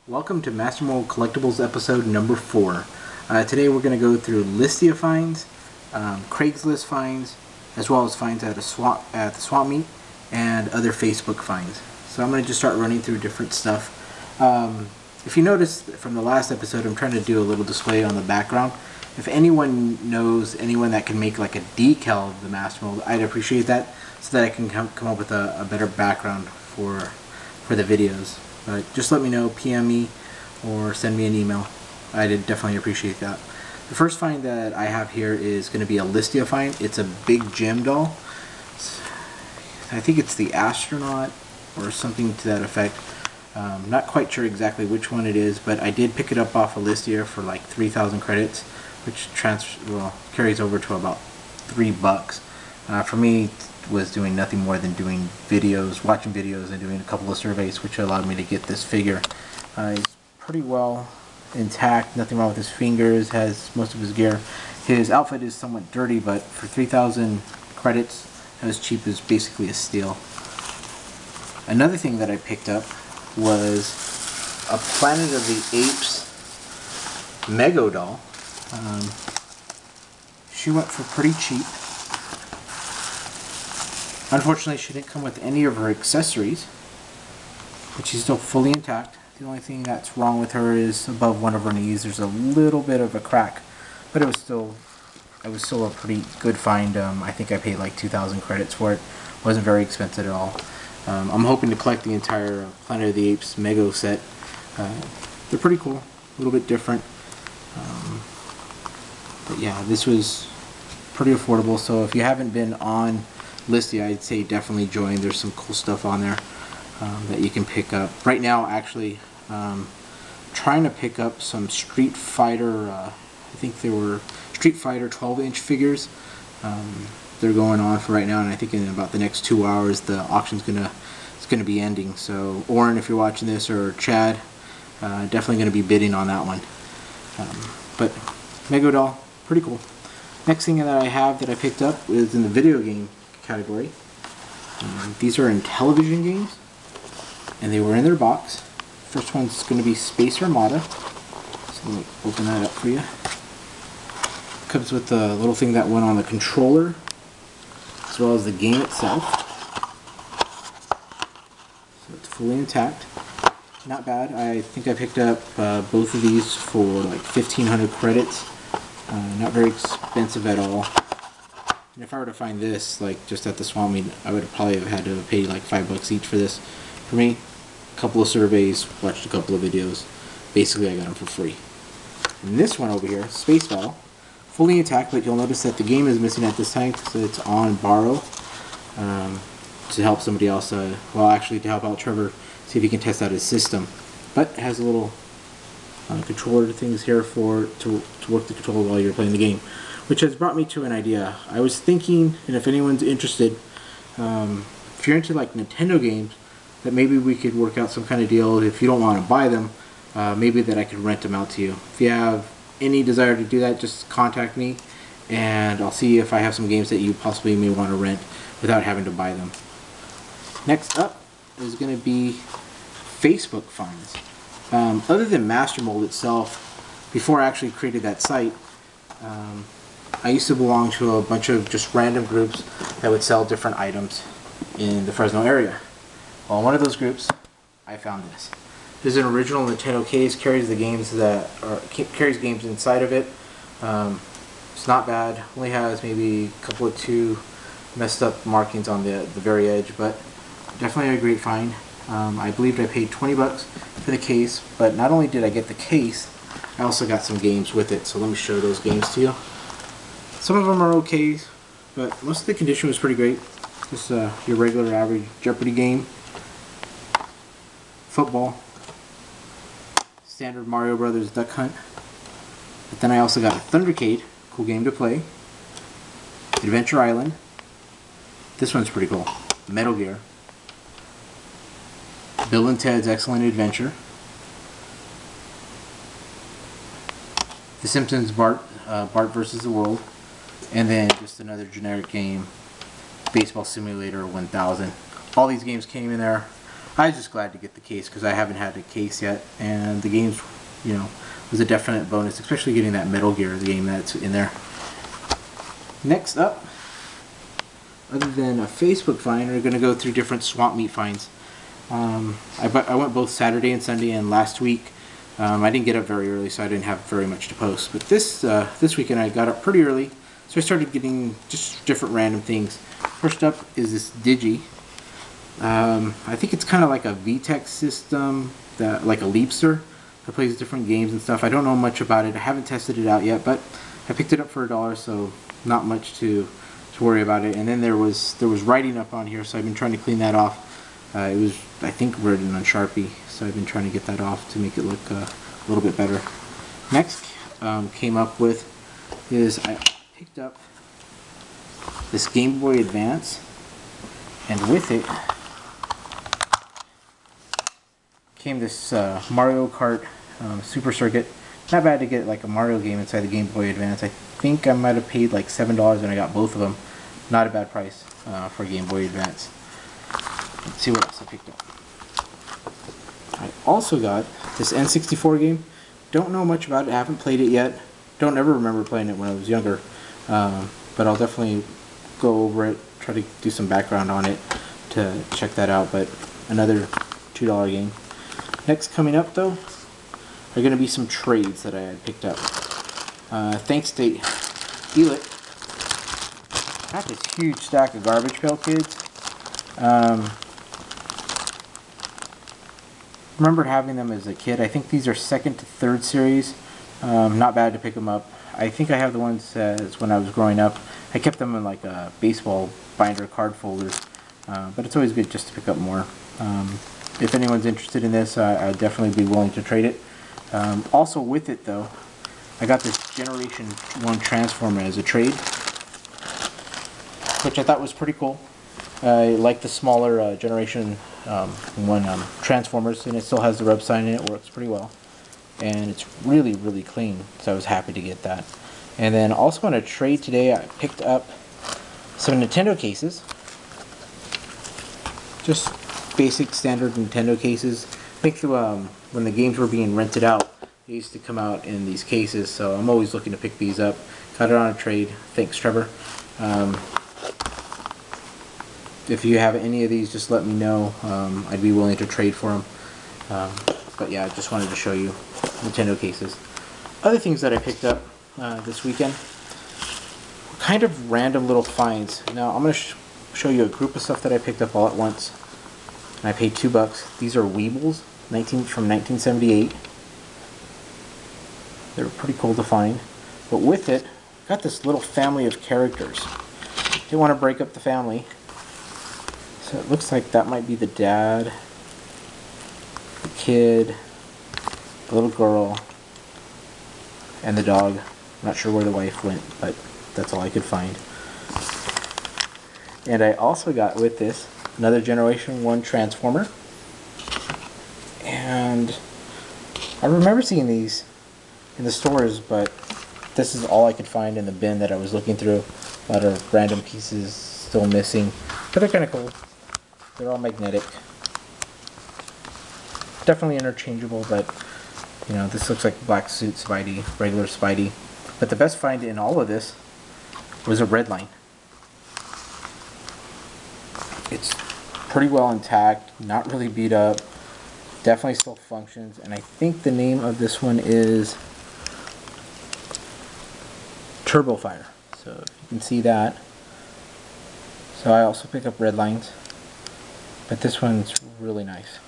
Welcome to MasterMold Collectables episode number 4. Today we're going to go through Listia finds, Craigslist finds, as well as finds at the swap meet, and other Facebook finds. So I'm going to just start running through different stuff. If you noticed from the last episode, I'm trying to do a little display on the background. If anyone knows anyone that can make like a decal of the MasterMold, I'd appreciate that, so that I can come up with a better background for the videos. But just let me know, PM me, or send me an email. I'd definitely appreciate that. The first find that I have here is going to be a Listia find. It's a big gem doll. I think it's the astronaut or something to that effect. Not quite sure exactly which one it is, but I did pick it up off of Listia for like 3,000 credits, which carries over to about $3. For me, was doing nothing more than doing videos, watching videos, and doing a couple of surveys, which allowed me to get this figure. He's pretty well intact, nothing wrong with his fingers, has most of his gear. His outfit is somewhat dirty, but for 3,000 credits, as cheap as basically a steal. Another thing that I picked up was a Planet of the Apes Mego doll. She went for pretty cheap. Unfortunately, she didn't come with any of her accessories, but she's still fully intact. The only thing that's wrong with her is above one of her knees. There's a little bit of a crack, but it was still a pretty good find. I think I paid like 2,000 credits for it. Wasn't very expensive at all. I'm hoping to collect the entire Planet of the Apes Mego set. They're pretty cool, a little bit different. But yeah, this was pretty affordable. So if you haven't been on Listia, I'd say definitely join. There's some cool stuff on there that you can pick up. Right now, actually, trying to pick up some Street Fighter, I think they were Street Fighter 12-inch figures. They're going on for right now, and I think in about the next 2 hours, the auction's gonna be ending. So, Oren, if you're watching this, or Chad, definitely gonna be bidding on that one. But Mego doll, pretty cool. Next thing that I have that I picked up is in the video game category. These are in television games, and they were in their box. First one's going to be Space Armada. So let me open that up for you. Comes with the little thing that went on the controller, as well as the game itself. So it's fully intact. Not bad. I think I picked up both of these for like 1,500 credits. Not very expensive at all. And if I were to find this, like just at the swap meet, I would probably have had to pay like $5 each for this. For me, a couple of surveys, watched a couple of videos. Basically, I got them for free. And this one over here, Space Battle, fully intact, but you'll notice that the game is missing at this time because it's on borrow to help somebody else. Well, actually, to help out Trevor, see if he can test out his system. But it has a little controller things here to work the controller while you're playing the game, which has brought me to an idea. I was thinking, and if anyone's interested, if you're into like Nintendo games, that maybe we could work out some kind of deal. If you don't want to buy them, maybe that I could rent them out to you. If you have any desire to do that, just contact me, and I'll see if I have some games that you possibly may want to rent without having to buy them. Next up is going to be Facebook finds. Other than MasterMold itself, before I actually created that site, I used to belong to a bunch of just random groups that would sell different items in the Fresno area. Well, in one of those groups, I found this. This is an original Nintendo case, carries games inside of it. It's not bad. Only has maybe a couple of two messed up markings on the very edge, but definitely a great find. I believe I paid $20 for the case, but not only did I get the case, I also got some games with it. So let me show those games to you. Some of them are okay, but most of the condition was pretty great. Just your regular average Jeopardy game, football, standard Mario Brothers Duck Hunt. But then I also got a Thundercade, cool game to play. Adventure Island. This one's pretty cool. Metal Gear. Bill and Ted's Excellent Adventure. The Simpsons Bart versus the World. And then just another generic game, Baseball Simulator 1000. All these games came in there. I was just glad to get the case because I haven't had a case yet, and the game's, you know, was a definite bonus, especially getting that Metal Gear game that's in there. Next up, other than a Facebook find, we're going to go through different swamp meat finds. I went both Saturday and Sunday, and last week I didn't get up very early, so I didn't have very much to post. But this weekend I got up pretty early, so I started getting just different random things. First up is this Digi. I think it's kind of like a VTech system, like a Leapster that plays different games and stuff. I don't know much about it. I haven't tested it out yet, but I picked it up for $1, so not much to worry about it. And then there was writing up on here, so I've been trying to clean that off. It was, I think, written on Sharpie, so I've been trying to get that off to make it look a little bit better. Next, came up with is I picked up this Game Boy Advance, and with it came this Mario Kart Super Circuit. Not bad to get like a Mario game inside the Game Boy Advance. I think I might have paid like $7 and I got both of them. Not a bad price for Game Boy Advance. Let's see what else I picked up. I also got this N64 game. Don't know much about it. I haven't played it yet. Don't ever remember playing it when I was younger. But I'll definitely go over it, try to do some background on it to check that out. But another $2 game. Next coming up though are going to be some trades that I had picked up. Thanks to Elit, I got this huge stack of Garbage Pail Kids. Remembered having them as a kid. I think these are 2nd to 3rd series. Not bad to pick them up. I think I have the ones as when I was growing up. I kept them in like a baseball binder card folders, but it's always good just to pick up more. If anyone's interested in this, I'd definitely be willing to trade it. Also with it though, I got this Generation 1 Transformer as a trade, which I thought was pretty cool. I like the smaller Generation 1 Transformers, and it still has the rub sign in it, works pretty well. And it's really, really clean, so I was happy to get that. And then also on a trade today, I picked up some Nintendo cases. Just basic standard Nintendo cases. I think when the games were being rented out, they used to come out in these cases, so I'm always looking to pick these up. Got it on a trade. Thanks, Trevor. If you have any of these, just let me know. I'd be willing to trade for them. But yeah, I just wanted to show you Nintendo cases. Other things that I picked up this weekend were kind of random little finds. Now I'm going to show you a group of stuff that I picked up all at once. And I paid $2. These are Weebles, from 1978. They were pretty cool to find. But with it, I got this little family of characters. Didn't want to break up the family. So it looks like that might be the dad, the kid, the little girl, and the dog. I'm not sure where the wife went, but that's all I could find. And I also got with this another Generation 1 Transformer. And I remember seeing these in the stores, but this is all I could find in the bin that I was looking through. A lot of random pieces still missing, but they're kind of cool. They're all magnetic. Definitely interchangeable, but you know, this looks like Black Suit Spidey, regular Spidey. But the best find in all of this was a red line. It's pretty well intact, not really beat up, definitely still functions, and I think the name of this one is Turbo Fire. So if you can see that. So I also pick up red lines, but this one's really nice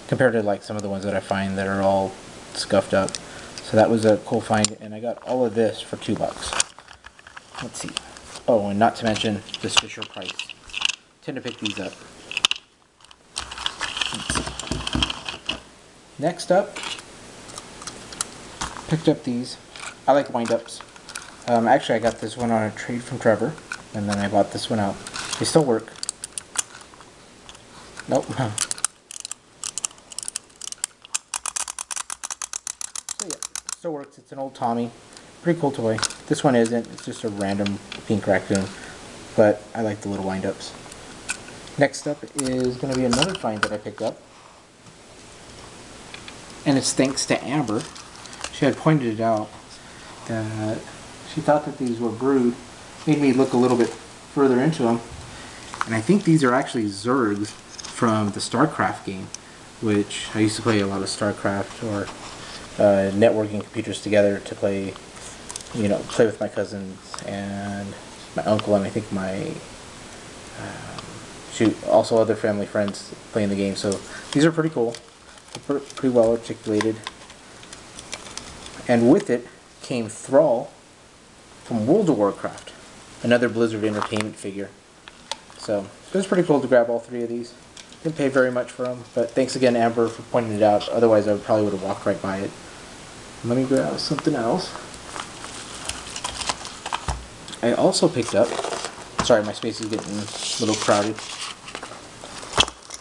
compared to like some of the ones that I find that are all scuffed up. So that was a cool find, and I got all of this for $2. Let's see. Oh, and not to mention this Fisher Price. Tend to pick these up. Next up, picked up these. I like wind-ups. Actually, I got this one on a trade from Trevor, and then I bought this one out. They still work. Nope. So yeah, still works. It's an old Tommy. Pretty cool toy. This one isn't. It's just a random pink raccoon, but I like the little wind-ups. Next up is going to be another find that I picked up. And it's thanks to Amber. She had pointed it out that she thought that these were brewed. Made me look a little bit further into them. And I think these are actually Zergs from the StarCraft game, which I used to play a lot of StarCraft, or networking computers together to play, play with my cousins and my uncle, and I think my also other family friends playing the game. So these are pretty cool. They're pretty well articulated. And with it came Thrall from World of Warcraft, another Blizzard Entertainment figure. So it was pretty cool to grab all three of these. Didn't pay very much for them, but thanks again, Amber, for pointing it out. Otherwise, I probably would have walked right by it. Let me grab something else. I also picked up, sorry, my space is getting a little crowded.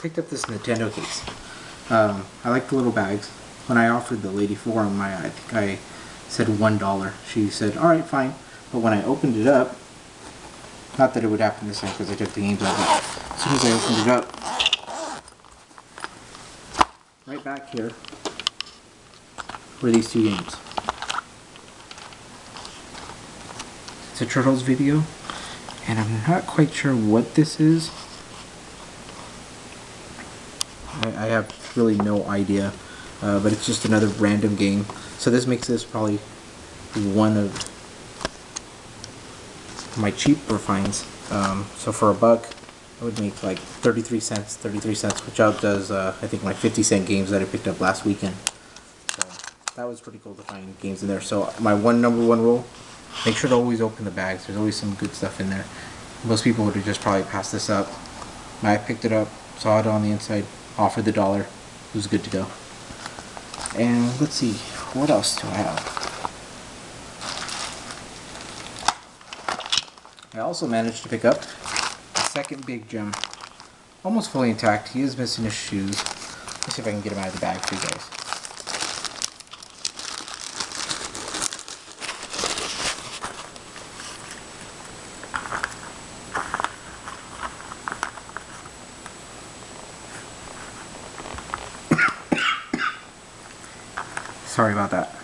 Picked up this Nintendo case. I like the little bags. When I offered the lady for them, I think I said $1. She said, alright, fine. But when I opened it up, not that it would happen this time because I took the games out, but as soon as I opened it up, right back here were these two games. It's a Turtles video, and I'm not quite sure what this is. I have really no idea, but it's just another random game. So this makes this probably one of my cheaper finds. So for $1, I would make like 33 cents, which outdoes I think my 50-cent games that I picked up last weekend. So that was pretty cool to find games in there. So my number one rule: make sure to always open the bags. There's always some good stuff in there. Most people would have just probably passed this up. I picked it up, saw it on the inside, offered the $1. It was good to go. And let's see, what else do I have? I also managed to pick up a second big gem. Almost fully intact. He is missing his shoes. Let's see if I can get him out of the bag for you guys. Sorry about that.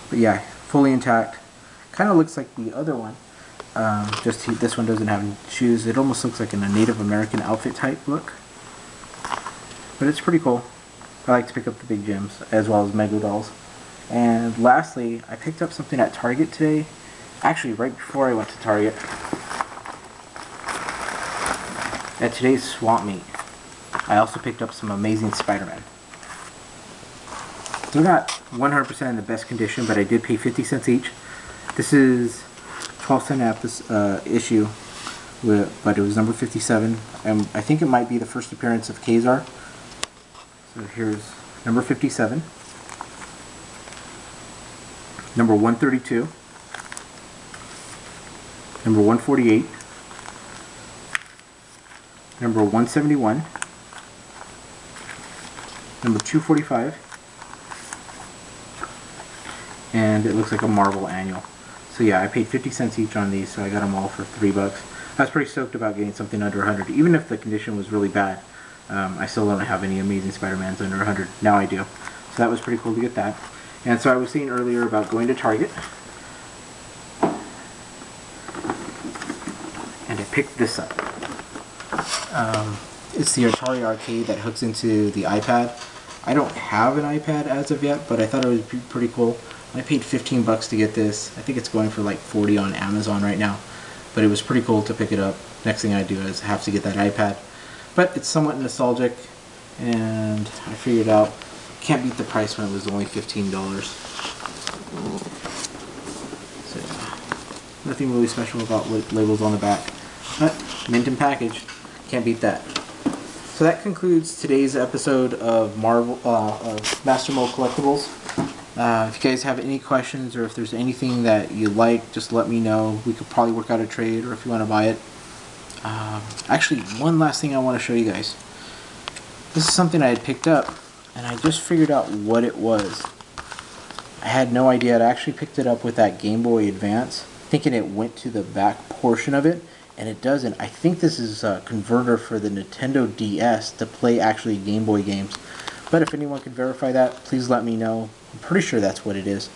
But yeah, fully intact. Kind of looks like the other one. Just this one doesn't have shoes. It almost looks like in a Native American outfit type look. But it's pretty cool. I like to pick up the big gems as well as Mega Dolls. And lastly, I picked up something at Target today. Actually, right before I went to Target. At today's Swap Meet, I also picked up some Amazing Spider-Man. They're not 100% in the best condition, but I did pay 50 cents each. This is 12-cent at this issue, but it was number 57. I think it might be the first appearance of Kazar. So here's number 57, number 132, number 148, number 171, number 245, and it looks like a Marvel annual. So yeah, I paid 50 cents each on these, so I got them all for $3. I was pretty stoked about getting something under 100. Even if the condition was really bad, I still don't have any Amazing Spider-Mans under 100. Now I do. So that was pretty cool to get that. And so I was saying earlier about going to Target, and I picked this up. It's the Atari Arcade that hooks into the iPad. I don't have an iPad as of yet, but I thought it would be pretty cool. I paid 15 bucks to get this. I think it's going for like 40 on Amazon right now. But it was pretty cool to pick it up. Next thing I do is have to get that iPad. But it's somewhat nostalgic, and I figured out can't beat the price when it was only $15. So nothing really special about labels on the back. But mint in package. Can't beat that. So that concludes today's episode of MasterMold Collectables. If you guys have any questions, or if there's anything that you like, just let me know. We could probably work out a trade, or if you want to buy it. Actually, one last thing I want to show you guys. This is something I had picked up, and I just figured out what it was. I had no idea. I actually picked it up with that Game Boy Advance, thinking it went to the back portion of it, and it doesn't. I think this is a converter for the Nintendo DS to play actually Game Boy games. But if anyone can verify that, please let me know. I'm pretty sure that's what it is.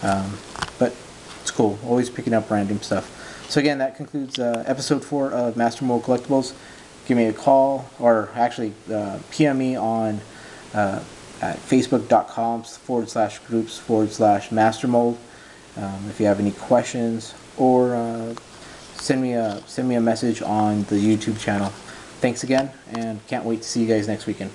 But it's cool. Always picking up random stuff. So again, that concludes episode 4 of MasterMold Collectables. Give me a call, or actually PM me on at facebook.com/groups/MasterMold if you have any questions, or send me a message on the YouTube channel. Thanks again, and can't wait to see you guys next weekend.